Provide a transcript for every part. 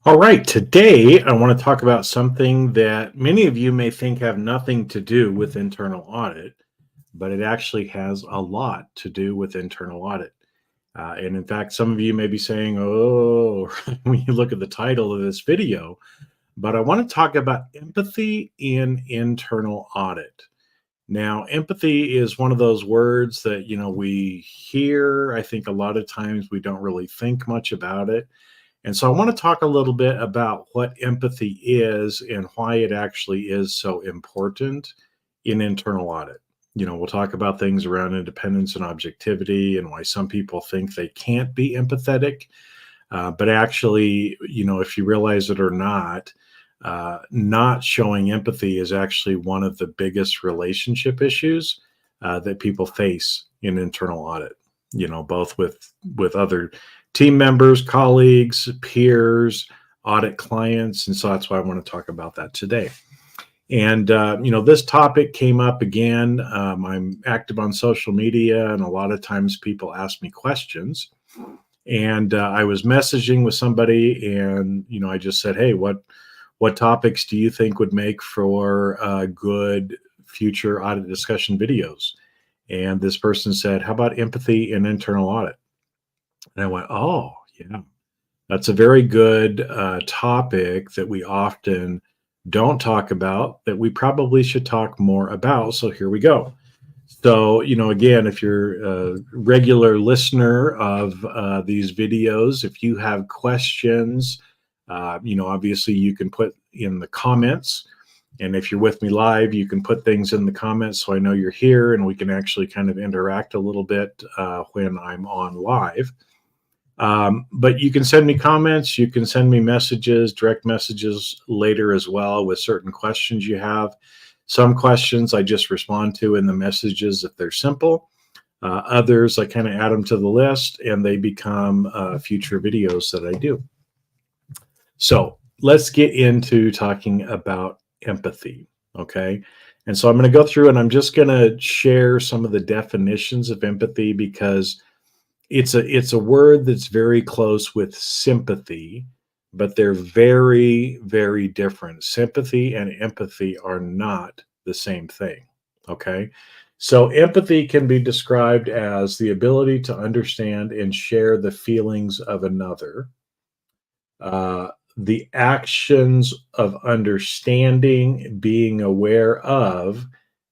All right, today I want to talk about something that many of you may think have nothing to do with internal audit, but it actually has a lot to do with internal audit. And in fact, some of you may be saying, oh, when you look at the title of this video, but I want to talk about empathy in internal audit. Now, empathy is one of those words that, we hear. I think a lot of times we don't really think much about it. And so I want to talk a little bit about what empathy is and why it actually is so important in internal audit. We'll talk about things around independence and objectivity and why some people think they can't be empathetic. But actually, if you realize it or not showing empathy is actually one of the biggest relationship issues that people face in internal audit, both with other team members, colleagues, peers, audit clients. And so that's why I want to talk about that today. And, this topic came up again. I'm active on social media, and a lot of times people ask me questions. And I was messaging with somebody, and, I just said, hey, what topics do you think would make for good future audit discussion videos? And this person said, how about empathy in internal audit? And I went, oh, yeah, that's a very good topic that we often don't talk about, that we probably should talk more about. So here we go. So, again, if you're a regular listener of these videos, if you have questions, obviously you can put in the comments. And if you're with me live, you can put things in the comments so I know you're here and we can actually kind of interact a little bit when I'm on live. But you can send me comments, you can send me messages, direct messages later as well with certain questions you have. Some questions I just respond to in the messages if they're simple. Others, I kind of add them to the list and they become future videos that I do. So let's get into talking about empathy, okay? And so I'm going to go through and I'm just going to share some of the definitions of empathy because it's a word that's very close with sympathy, but they're very, very different. Sympathy and empathy are not the same thing, okay? So empathy can be described as the ability to understand and share the feelings of another, the actions of understanding, being aware of,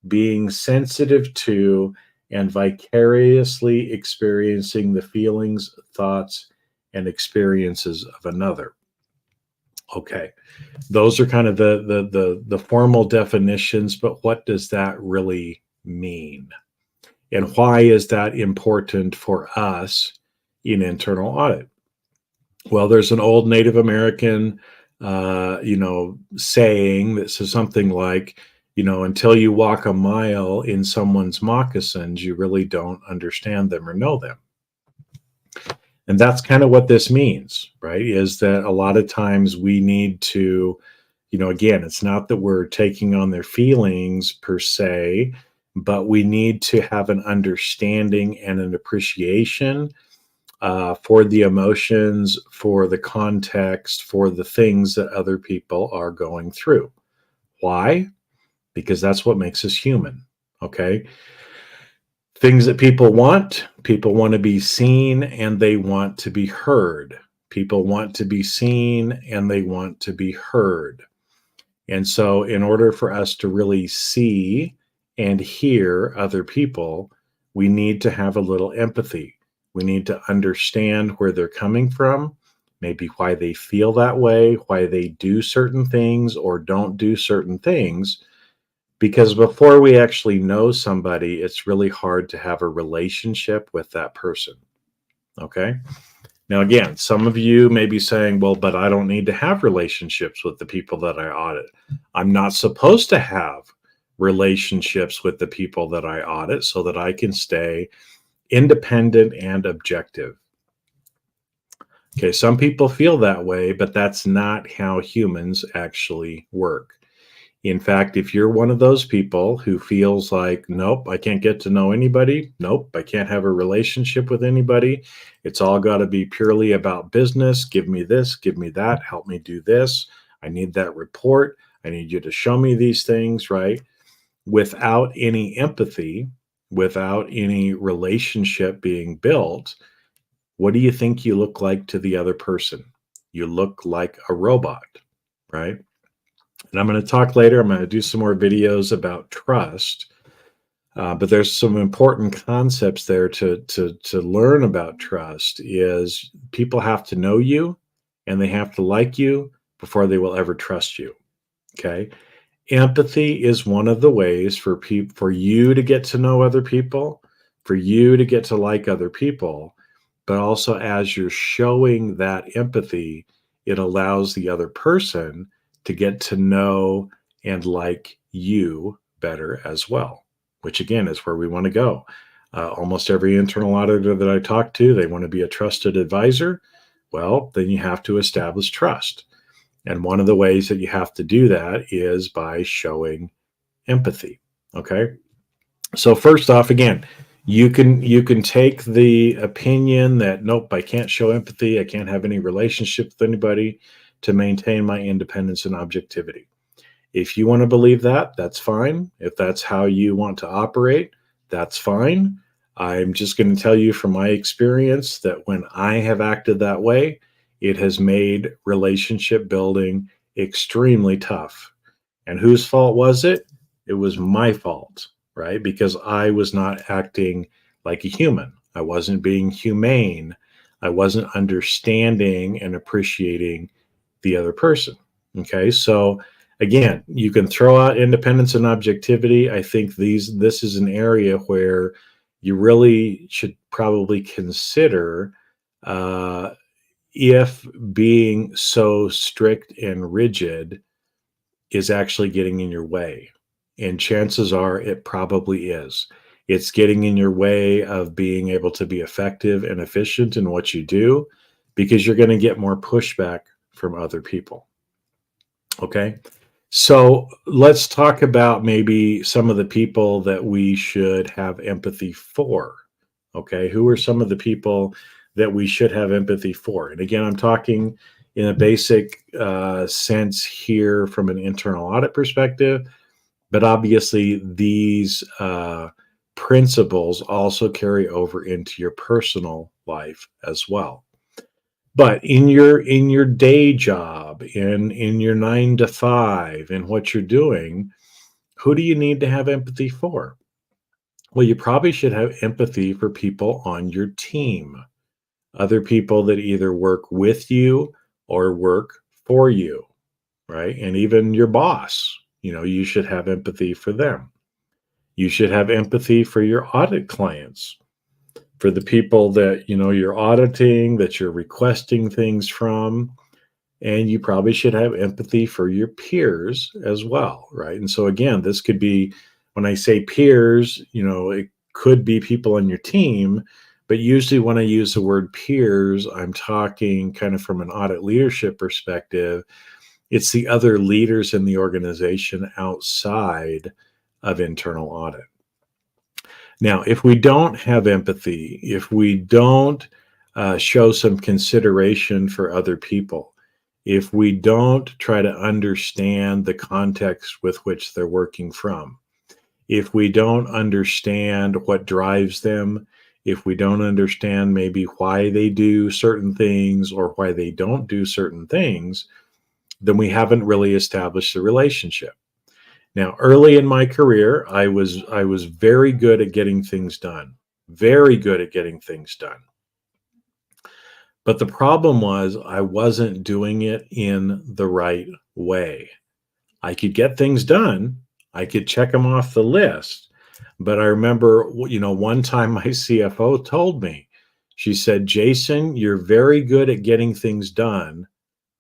being sensitive to, and vicariously experiencing the feelings, thoughts, and experiences of another. Okay, those are kind of the formal definitions, but what does that really mean? And why is that important for us in internal audit? Well, there's an old Native American, saying that says something like, until you walk a mile in someone's moccasins, you really don't understand them or know them. And that's kind of what this means, right? Is that a lot of times we need to, again, it's not that we're taking on their feelings per se, but we need to have an understanding and an appreciation for the emotions, for the context, for the things that other people are going through. Why? Because that's what makes us human, okay? Things that people want to be seen and they want to be heard. People want to be seen and they want to be heard. And so in order for us to really see and hear other people, we need to have a little empathy. We need to understand where they're coming from, maybe why they feel that way, why they do certain things or don't do certain things. Because before we actually know somebody, it's really hard to have a relationship with that person. Okay? Now, again, some of you may be saying, well, but I don't need to have relationships with the people that I audit. I'm not supposed to have relationships with the people that I audit so that I can stay independent and objective. Okay, some people feel that way, but that's not how humans actually work. In fact, if you're one of those people who feels like, nope, I can't get to know anybody, nope, I can't have a relationship with anybody, it's all got to be purely about business, give me this, give me that, help me do this, I need that report, I need you to show me these things, right? Without any empathy, without any relationship being built, what do you think you look like to the other person? You look like a robot, right? And I'm going to talk later. I'm going to do some more videos about trust. But there's some important concepts there to learn about trust. Is people have to know you and they have to like you before they will ever trust you. Okay. Empathy is one of the ways for you to get to know other people, for you to get to like other people, but also as you're showing that empathy, it allows the other person to get to know and like you better as well, which again is where we want to go. Almost every internal auditor that I talk to, they want to be a trusted advisor. Well, then you have to establish trust. And one of the ways that you have to do that is by showing empathy. Okay. So first off, again, you can take the opinion that nope, I can't show empathy, I can't have any relationship with anybody to maintain my independence and objectivity. If you want to believe that, that's fine. If that's how you want to operate, that's fine. I'm just going to tell you from my experience that when I have acted that way, it has made relationship building extremely tough. And whose fault was it? It was my fault, right? Because I was not acting like a human. I wasn't being humane. I wasn't understanding and appreciating the other person. Okay. So again, you can throw out independence and objectivity. I think this is an area where you really should probably consider if being so strict and rigid is actually getting in your way. And chances are it probably is. It's getting in your way of being able to be effective and efficient in what you do because you're going to get more pushback from other people. Okay. So let's talk about maybe some of the people that we should have empathy for. Okay. Who are some of the people that we should have empathy for? And again, I'm talking in a basic sense here from an internal audit perspective, but obviously these principles also carry over into your personal life as well. But in your day job, in your 9 to 5, in what you're doing, who do you need to have empathy for? Well, you probably should have empathy for people on your team, other people that either work with you or work for you, right? And even your boss, you should have empathy for them. You should have empathy for your audit clients, for the people that you're auditing, that you're requesting things from, and you probably should have empathy for your peers as well, right? And so again, this could be, when I say peers, it could be people on your team, but usually when I use the word peers, I'm talking kind of from an audit leadership perspective. It's the other leaders in the organization outside of internal audit. Now, if we don't have empathy, if we don't show some consideration for other people, if we don't try to understand the context with which they're working from, if we don't understand what drives them, if we don't understand maybe why they do certain things or why they don't do certain things, then we haven't really established a relationship. Now, early in my career, I was very good at getting things done, very good at getting things done. But the problem was I wasn't doing it in the right way. I could get things done. I could check them off the list. But I remember, one time my CFO told me, she said, Jason, you're very good at getting things done,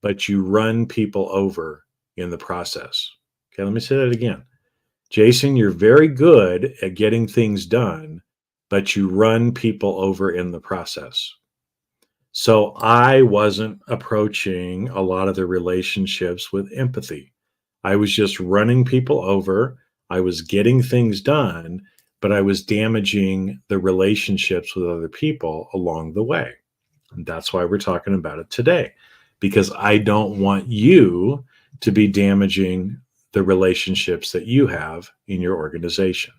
but you run people over in the process. Okay, let me say that again. Jason, you're very good at getting things done, but you run people over in the process. So I wasn't approaching a lot of the relationships with empathy. I was just running people over. I was getting things done, but I was damaging the relationships with other people along the way. And that's why we're talking about it today, because I don't want you to be damaging the relationships that you have in your organization.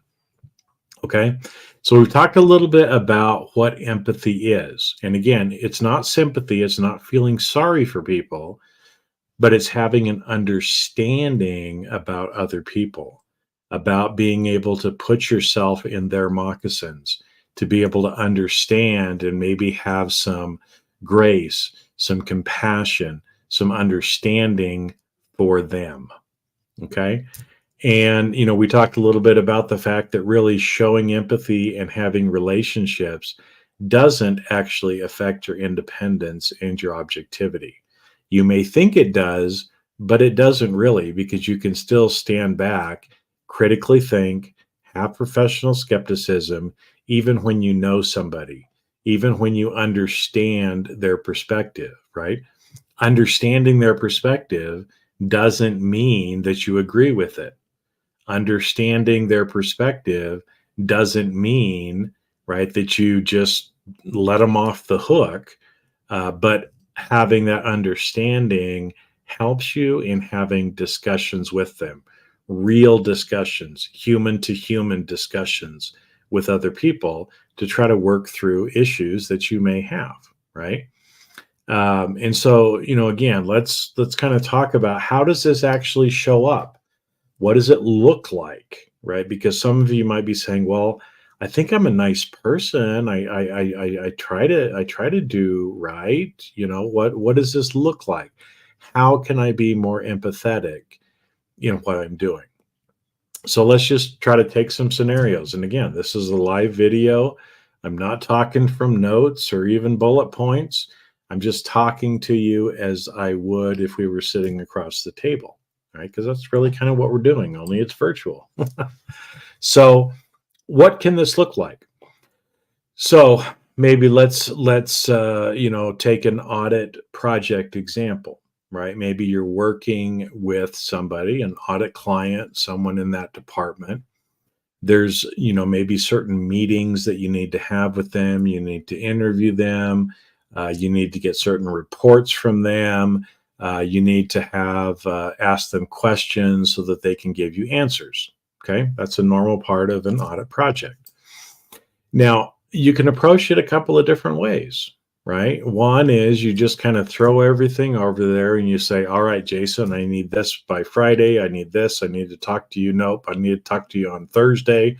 Okay. So we've talked a little bit about what empathy is. And again, it's not sympathy, it's not feeling sorry for people, but it's having an understanding about other people, about being able to put yourself in their moccasins, to be able to understand and maybe have some grace, some compassion, some understanding for them. Okay. And, we talked a little bit about the fact that really showing empathy and having relationships doesn't actually affect your independence and your objectivity. You may think it does, but it doesn't really, because you can still stand back, critically think, have professional skepticism, even when you know somebody, even when you understand their perspective, right? Understanding their perspective doesn't mean that you agree with it. Understanding their perspective doesn't mean, right, that you just let them off the hook. But having that understanding helps you in having discussions with them, real discussions, human to human discussions with other people to try to work through issues that you may have, right? And so, again, let's kind of talk about, how does this actually show up? What does it look like, right? Because some of you might be saying, well, I think I'm a nice person. I try to do right. What does this look like? How can I be more empathetic in what I'm doing? So let's just try to take some scenarios. And again, this is a live video. I'm not talking from notes or even bullet points. I'm just talking to you as I would if we were sitting across the table, right? Because that's really kind of what we're doing, only it's virtual. So what can this look like? So maybe let's take an audit project example, right? Maybe you're working with somebody, an audit client, someone in that department. There's, maybe certain meetings that you need to have with them. You need to interview them. You need to get certain reports from them. You need to have ask them questions so that they can give you answers. Okay, that's a normal part of an audit project. Now, you can approach it a couple of different ways, right? One is you just kind of throw everything over there and you say, all right, Jason, I need this by Friday. I need this. I need to talk to you. Nope. I need to talk to you on Thursday.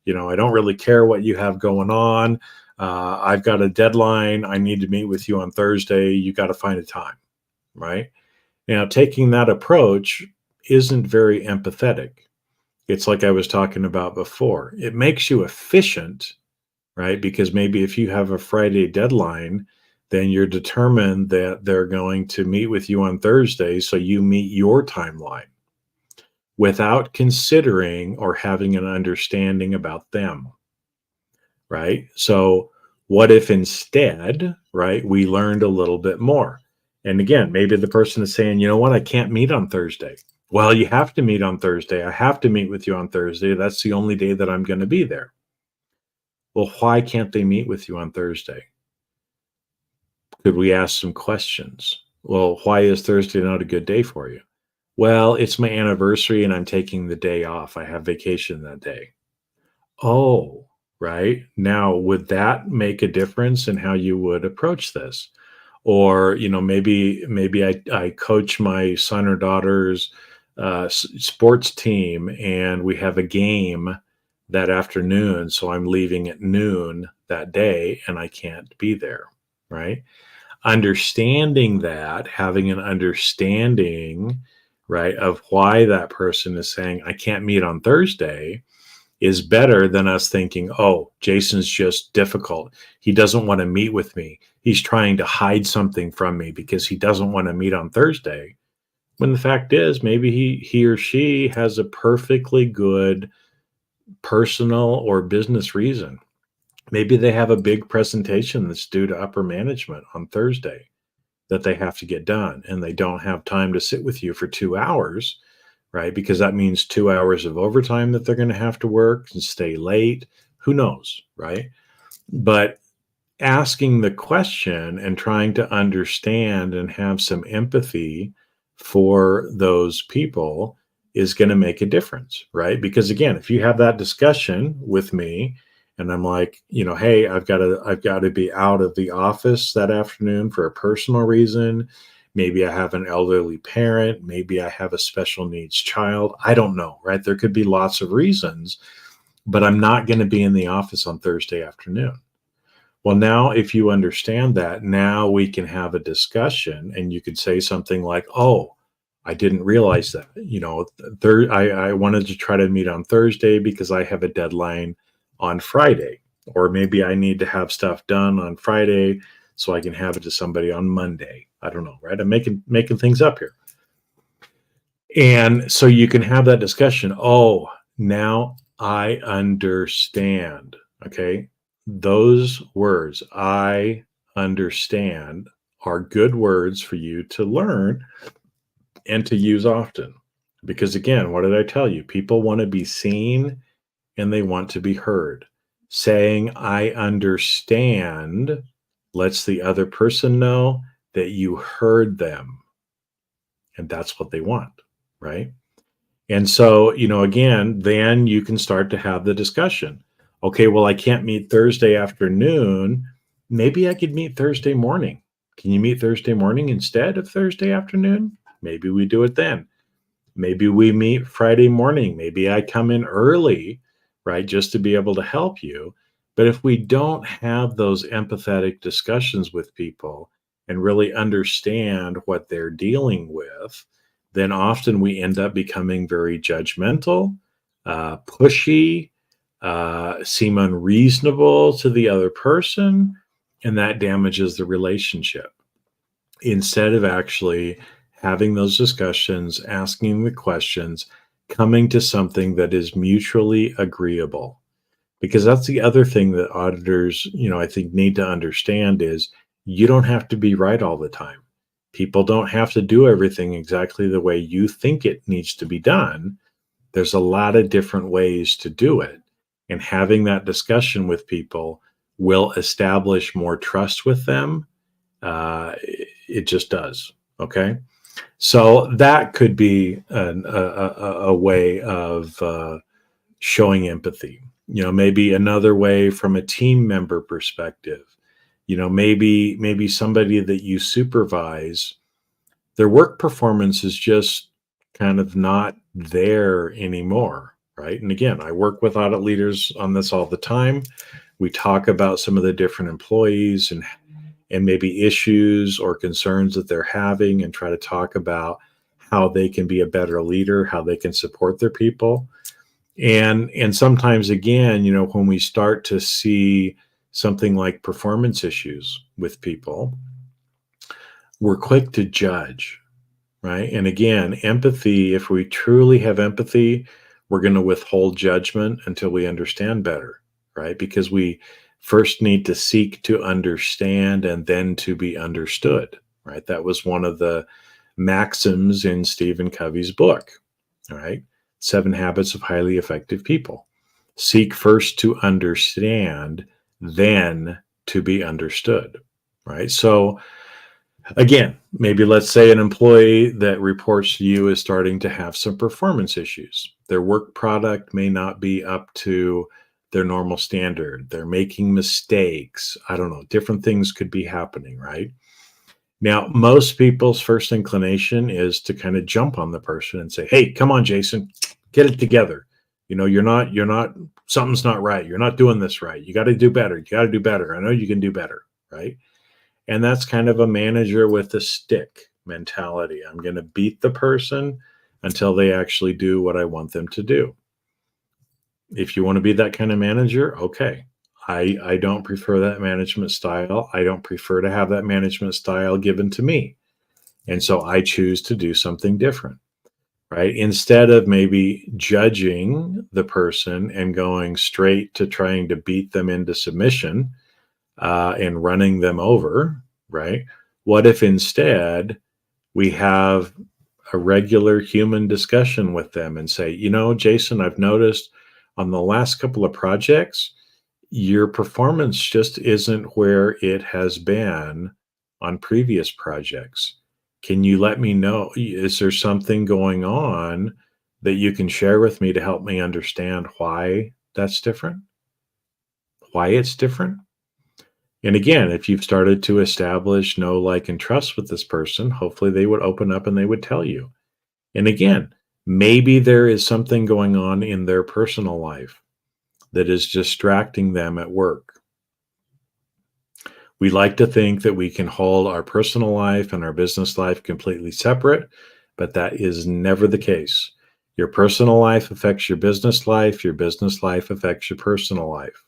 I don't really care what you have going on. I've got a deadline. I need to meet with you on Thursday. You got to find a time, right? Now, taking that approach isn't very empathetic. It's like I was talking about before. It makes you efficient, right? Because maybe if you have a Friday deadline, then you're determined that they're going to meet with you on Thursday, so you meet your timeline without considering or having an understanding about them, right? So what if instead, right, we learned a little bit more? And again, maybe the person is saying, you know what, I can't meet on Thursday. Well, you have to meet on Thursday. I have to meet with you on Thursday. That's the only day that I'm going to be there. Well, why can't they meet with you on Thursday? Could we ask some questions? Well, why is Thursday not a good day for you? Well, it's my anniversary and I'm taking the day off. I have vacation that day. Oh, right. Now, would that make a difference in how you would approach this? Or, maybe I coach my son or daughter's sports team and we have a game that afternoon. So I'm leaving at noon that day and I can't be there, right? Understanding that, having an understanding, right, of why that person is saying, I can't meet on Thursday, is better than us thinking, oh, Jason's just difficult. He doesn't want to meet with me. He's trying to hide something from me because he doesn't want to meet on Thursday. When the fact is, maybe he or she has a perfectly good personal or business reason. Maybe they have a big presentation that's due to upper management on Thursday that they have to get done, and they don't have time to sit with you for 2 hours, right? Because that means 2 hours of overtime that they're going to have to work and stay late. Who knows, right? But asking the question and trying to understand and have some empathy for those people is going to make a difference, right? Because again, if you have that discussion with me and I'm like, hey, I've got to be out of the office that afternoon for a personal reason. Maybe I have an elderly parent, maybe I have a special needs child. I don't know, right? There could be lots of reasons, but I'm not going to be in the office on Thursday afternoon. Well, now if you understand that, now we can have a discussion and you could say something like, oh, I didn't realize that, I wanted to try to meet on Thursday because I have a deadline on Friday, or maybe I need to have stuff done on Friday so I can have it to somebody on Monday. I don't know, right? I'm making things up here. And so you can have that discussion. Oh, now I understand. Okay. Those words, I understand, are good words for you to learn and to use often. Because again, what did I tell you? People want to be seen and they want to be heard. Saying I understand lets the other person know that you heard them. And that's what they want, right? And so, again, then you can start to have the discussion. Okay, well, I can't meet Thursday afternoon. Maybe I could meet Thursday morning. Can you meet Thursday morning instead of Thursday afternoon? Maybe we do it then. Maybe we meet Friday morning. Maybe I come in early, right, just to be able to help you. But if we don't have those empathetic discussions with people and really understand what they're dealing with, then often we end up becoming very judgmental, pushy, seem unreasonable to the other person, and that damages the relationship. Instead of actually having those discussions, asking the questions, coming to something that is mutually agreeable. Because that's the other thing that auditors, I think need to understand is you don't have to be right all the time. People don't have to do everything exactly the way you think it needs to be done. There's a lot of different ways to do it. And having that discussion with people will establish more trust with them. It just does. Okay. So that could be a way of showing empathy. Maybe another way from a team member perspective. Maybe somebody that you supervise, their work performance is just kind of not there anymore, right? And again, I work with audit leaders on this all the time. We talk about some of the different employees and maybe issues or concerns that they're having and try to talk about how they can be a better leader, how they can support their people. And sometimes, again, when we start to see something like performance issues with people, we're quick to judge, right? And again, empathy, if we truly have empathy, we're going to withhold judgment until we understand better, right? Because we first need to seek to understand and then to be understood, right? That was one of the maxims in Stephen Covey's book, all right? 7 Habits of Highly Effective People. Seek first to understand, then to be understood, right? So again, maybe let's say an employee that reports to you is starting to have some performance issues. Their work product may not be up to their normal standard. They're making mistakes. I don't know. Different things could be happening, right? Now, most people's first inclination is to kind of jump on the person and say, hey, come on, Jason, get it together. Something's not right. You're not doing this right. You got to do better. You got to do better. I know you can do better, right? And that's kind of a manager with a stick mentality. I'm going to beat the person until they actually do what I want them to do. If you want to be that kind of manager, okay. I don't prefer that management style. I don't prefer to have that management style given to me. And so I choose to do something different, right? Instead of maybe judging the person and going straight to trying to beat them into submission and running them over, right? What if instead we have a regular human discussion with them and say, Jason, I've noticed on the last couple of projects, your performance just isn't where it has been on previous projects. Can you let me know? Is there something going on that you can share with me to help me understand why that's different? Why it's different? And again, if you've started to establish know, like, and trust with this person, hopefully they would open up and they would tell you. And again, maybe there is something going on in their personal life that is distracting them at work. We like to think that we can hold our personal life and our business life completely separate, but that is never the case. Your personal life affects your business life affects your personal life.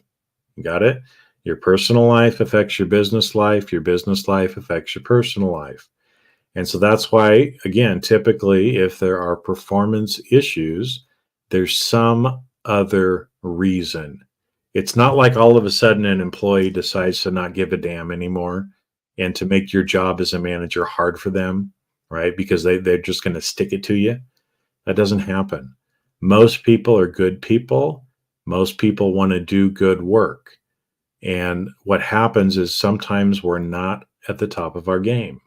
Got it? Your personal life affects your business life affects your personal life. And so that's why, again, typically, if there are performance issues, there's some other reason. It's not like all of a sudden an employee decides to not give a damn anymore and to make your job as a manager hard for them, right? Because they're just going to stick it to you. That doesn't happen. Most people are good people. Most people want to do good work. And what happens is sometimes we're not at the top of our game.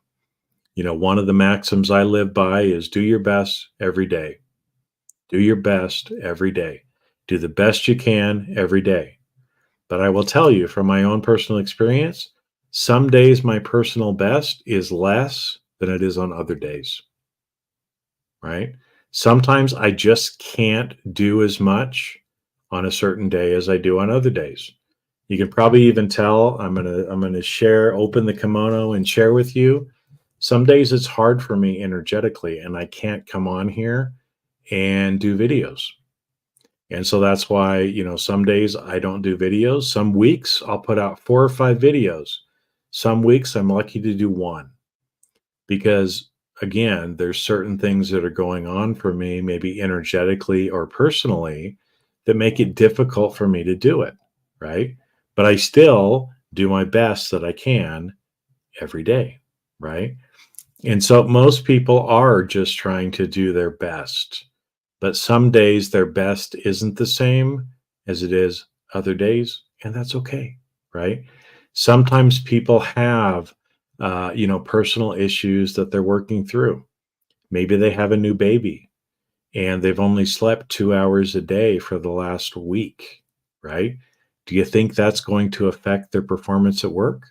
One of the maxims I live by is do your best every day. Do your best every day. Do the best you can every day. But I will tell you from my own personal experience, some days my personal best is less than it is on other days, right? Sometimes I just can't do as much on a certain day as I do on other days. You can probably even tell I'm gonna open the kimono and share with you. Some days it's hard for me energetically and I can't come on here and do videos. And so that's why, some days I don't do videos. Some weeks I'll put out 4 or 5 videos. Some weeks I'm lucky to do 1 because, again, there's certain things that are going on for me, maybe energetically or personally, that make it difficult for me to do it, right? But I still do my best that I can every day, right? And so most people are just trying to do their best. But some days their best isn't the same as it is other days, and that's okay, right? Sometimes people have, personal issues that they're working through. Maybe they have a new baby and they've only slept 2 hours a day for the last week, right? Do you think that's going to affect their performance at work?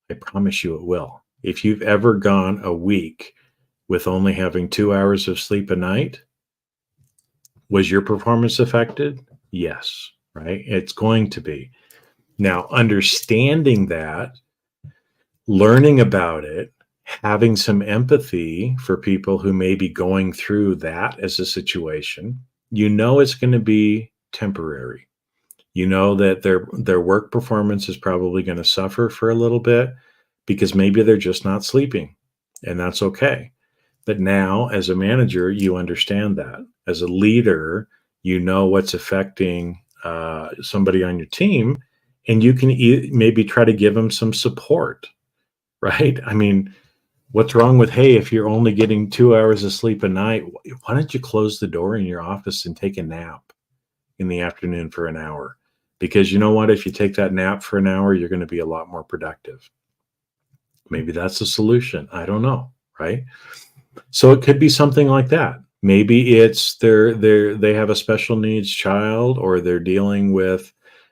I promise you it will. If you've ever gone a week with only having 2 hours of sleep a night, was your performance affected? Yes, right? It's going to be. Now, understanding that, learning about it, having some empathy for people who may be going through that as a situation, it's going to be temporary. That their work performance is probably going to suffer for a little bit because maybe they're just not sleeping, and that's okay. But now, as a manager, you understand that. As a leader, what's affecting somebody on your team, and you can maybe try to give them some support, right? I mean, what's wrong with, hey, if you're only getting 2 hours of sleep a night, why don't you close the door in your office and take a nap in the afternoon for an hour? Because you know what? If you take that nap for an hour, you're going to be a lot more productive. Maybe that's a solution. I don't know, right? So it could be something like that. Maybe it's they have a special needs child, or they're dealing with,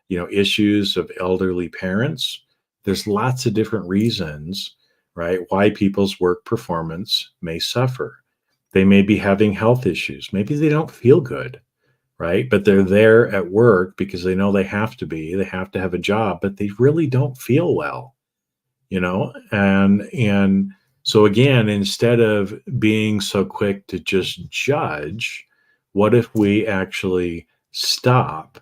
issues of elderly parents. There's lots of different reasons, right, why people's work performance may suffer. They may be having health issues. Maybe they don't feel good, right? But they're there at work because they know they have to be. They have to have a job, but they really don't feel well, and so again, instead of being so quick to just judge, what if we actually stop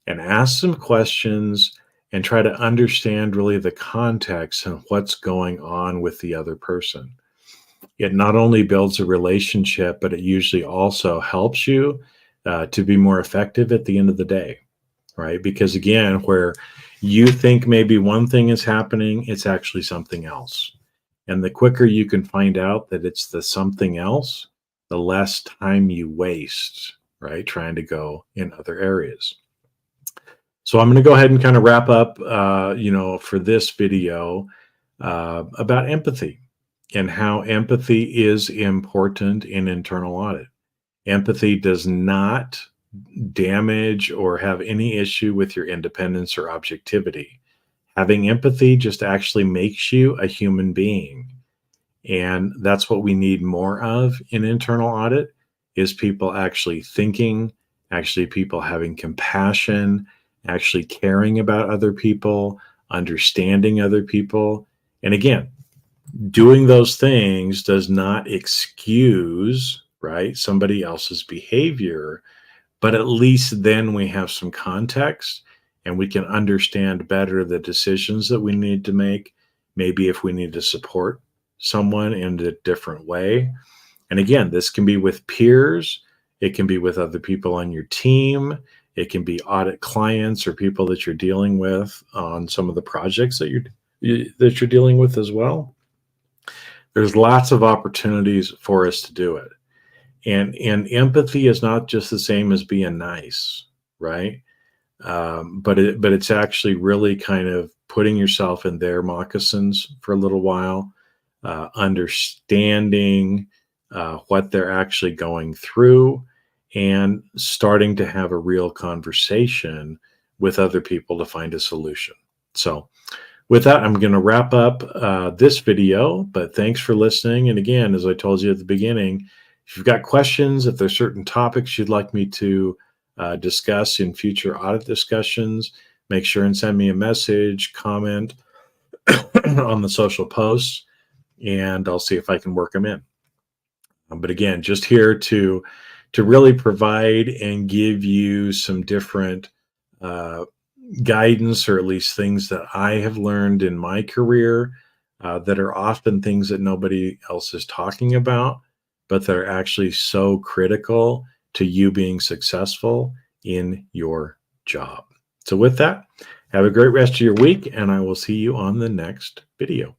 and ask some questions and try to understand really the context and what's going on with the other person? It not only builds a relationship, but it usually also helps you to be more effective at the end of the day, right? Because again, where you think maybe one thing is happening, it's actually something else. And the quicker you can find out that it's the something else, the less time you waste, right, trying to go in other areas. So I'm going to go ahead and kind of wrap up, for this video about empathy and how empathy is important in internal audit. Empathy does not damage or have any issue with your independence or objectivity. Having empathy just actually makes you a human being. And that's what we need more of in internal audit, is people actually thinking, actually people having compassion, actually caring about other people, understanding other people. And again, doing those things does not excuse, right, somebody else's behavior, but at least then we have some context and we can understand better the decisions that we need to make. Maybe if we need to support someone in a different way. And again, this can be with peers. It can be with other people on your team. It can be audit clients or people that you're dealing with on some of the projects that you're dealing with as well. There's lots of opportunities for us to do it. And empathy is not just the same as being nice, right? But it's actually really kind of putting yourself in their moccasins for a little while, understanding what they're actually going through, and starting to have a real conversation with other people to find a solution. So with that, I'm going to wrap up this video, but thanks for listening. And again, as I told you at the beginning, if you've got questions, if there's certain topics you'd like me to discuss in future audit discussions, make sure and send me a message, comment on the social posts, and I'll see if I can work them in. But again, just here to really provide and give you some different guidance, or at least things that I have learned in my career that are often things that nobody else is talking about, but they're actually so critical to you being successful in your job. So with that, have a great rest of your week, and I will see you on the next video.